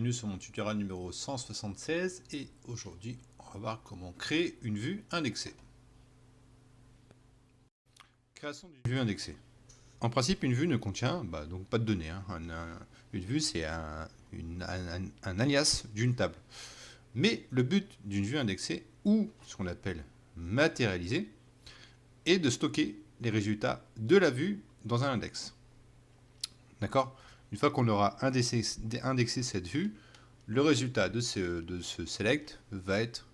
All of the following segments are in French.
bienvenue sur mon tutoriel numéro 176 et aujourd'hui on va voir comment créer une vue indexée. Création d'une vue indexée. En principe une vue ne contient donc pas de données. Une vue c'est un alias d'une table. Mais le but d'une vue indexée ou ce qu'on appelle matérialisée est de stocker les résultats de la vue dans un index. D'accord ? Une fois qu'on aura indexé cette vue, le résultat de ce select va être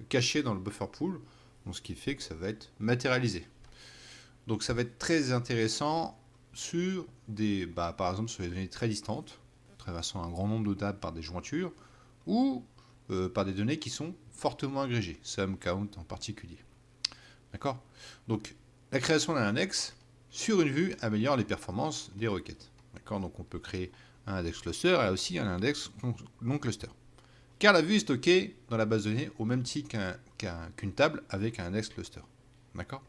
caché dans le buffer pool, donc ce qui fait que ça va être matérialisé. Donc ça va être très intéressant sur des, par exemple sur les données très distantes, traversant un grand nombre de tables par des jointures, ou par des données qui sont fortement agrégées, sum, count en particulier. D'accord ? Donc la création d'un index sur une vue améliore les performances des requêtes. Donc on peut créer un index cluster et aussi un index non cluster. Car la vue est stockée dans la base de données au même titre qu'une table avec un index cluster. D'accord ?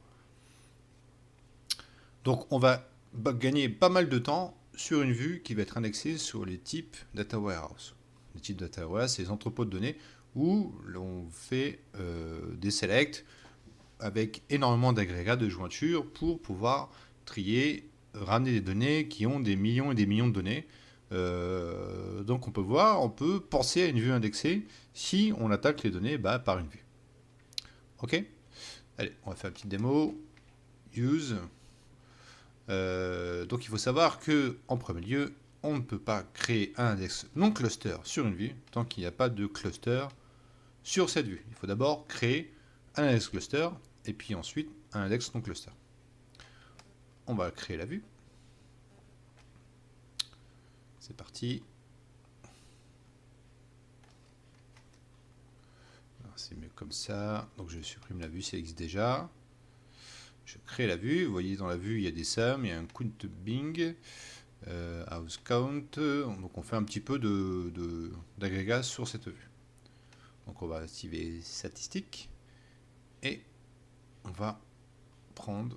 Donc on va gagner pas mal de temps sur une vue qui va être indexée sur les types data warehouse. Les types data warehouse, c'est les entrepôts de données où l'on fait des selects avec énormément d'agrégats de jointures pour pouvoir trier, ramener des données qui ont des millions et des millions de données. Donc on peut penser à une vue indexée si on attaque les données par une vue. Ok ? Allez, on va faire une petite démo. Use. Donc il faut savoir que en premier lieu, on ne peut pas créer un index non cluster sur une vue tant qu'il n'y a pas de cluster sur cette vue. Il faut d'abord créer un index cluster et puis ensuite un index non cluster. On va créer la vue. C'est parti. C'est mieux comme ça. Donc je supprime la vue, ça existe déjà. Je crée la vue. Vous voyez dans la vue, il y a des sums, il y a un count Bing, house count. Donc on fait un petit peu d'agrégat sur cette vue. Donc on va activer statistiques et on va prendre,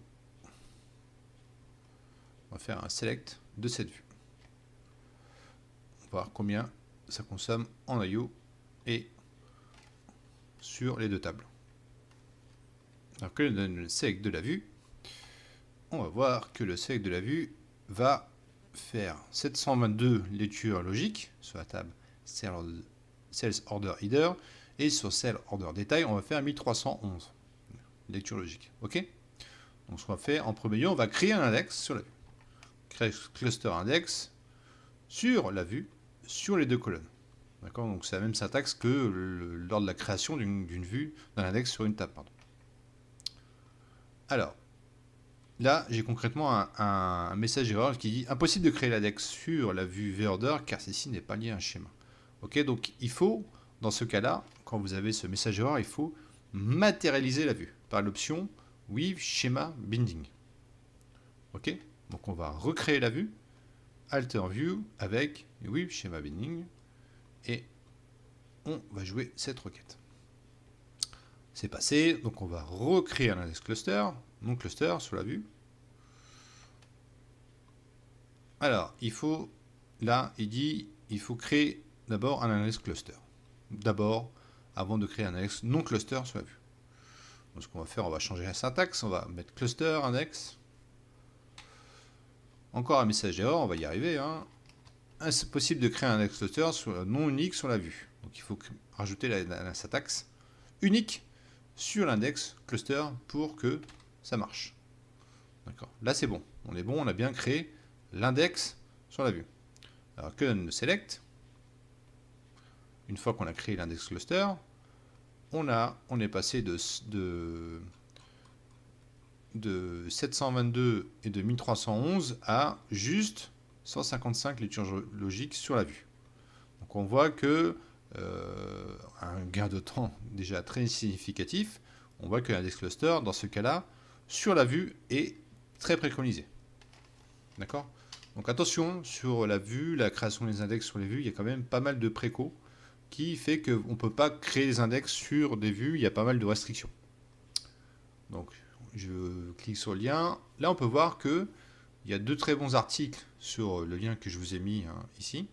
on va faire un select de cette vue. On va voir combien ça consomme en I/O et sur les deux tables. Alors que le select de la vue, on va voir que le select de la vue va faire 722 lectures logiques sur la table Sales Order Header et sur Sales Order Detail, on va faire 1311 lectures logiques. Ok ? Donc ce qu'on va faire en premier lieu, on va créer un index sur la vue. Créer cluster index sur la vue, sur les deux colonnes. D'accord ? Donc c'est la même syntaxe que lors de la création d'une vue, d'un index sur une table. Pardon. Alors, là, j'ai concrètement un message erreur qui dit « Impossible de créer l'index sur la vue VORDER car ceci n'est pas lié à un schéma. » Ok, donc il faut, dans ce cas-là, quand vous avez ce message erreur, il faut matérialiser la vue par l'option with schema binding. Ok, donc on va recréer la vue, alter view avec with schema binding et on va jouer cette requête. C'est passé, donc on va recréer un index cluster, non cluster sur la vue. Alors, il faut, là, il dit, il faut créer d'abord un index cluster. D'abord, avant de créer un index non cluster sur la vue. Donc, ce qu'on va faire, on va changer la syntaxe, on va mettre cluster index. Encore un message d'erreur, on va y arriver. C'est possible de créer un index cluster non unique sur la vue. Donc, il faut rajouter la syntaxe unique sur l'index cluster pour que ça marche. D'accord. Là, c'est bon. On est bon, on a bien créé l'index sur la vue. Alors que donne le select, une fois qu'on a créé l'index cluster, on est passé de 722 et de 1311 à juste 155 lectures logiques sur la vue. Donc on voit que un gain de temps déjà très significatif. On voit que l'index cluster, dans ce cas-là, sur la vue, est très préconisé. D'accord ? Donc attention, sur la vue, la création des index sur les vues, il y a quand même pas mal de préco qui fait qu'on ne peut pas créer des index sur des vues, il y a pas mal de restrictions. Donc je clique sur le lien. Là, on peut voir qu'il y a deux très bons articles sur le lien que je vous ai mis ici,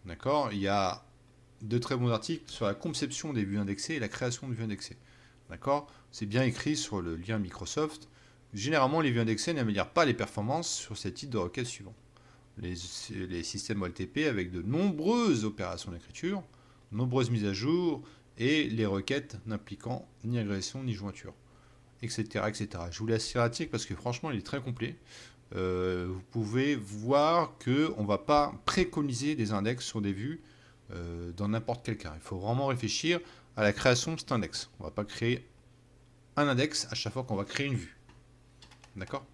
D'accord? Il y a de très bons articles sur la conception des vues indexées et la création de vues indexées. D'accord? C'est bien écrit sur le lien Microsoft. Généralement, les vues indexées n'améliorent pas les performances sur ces types de requêtes suivants. Les systèmes OLTP avec de nombreuses opérations d'écriture, nombreuses mises à jour, et les requêtes n'impliquant ni agression ni jointure, etc., etc. Je vous laisse lire l'article parce que franchement, il est très complet. Vous pouvez voir qu'on ne va pas préconiser des index sur des vues dans n'importe quel cas. Il faut vraiment réfléchir à la création de cet index. On ne va pas créer un index à chaque fois qu'on va créer une vue. D'accord?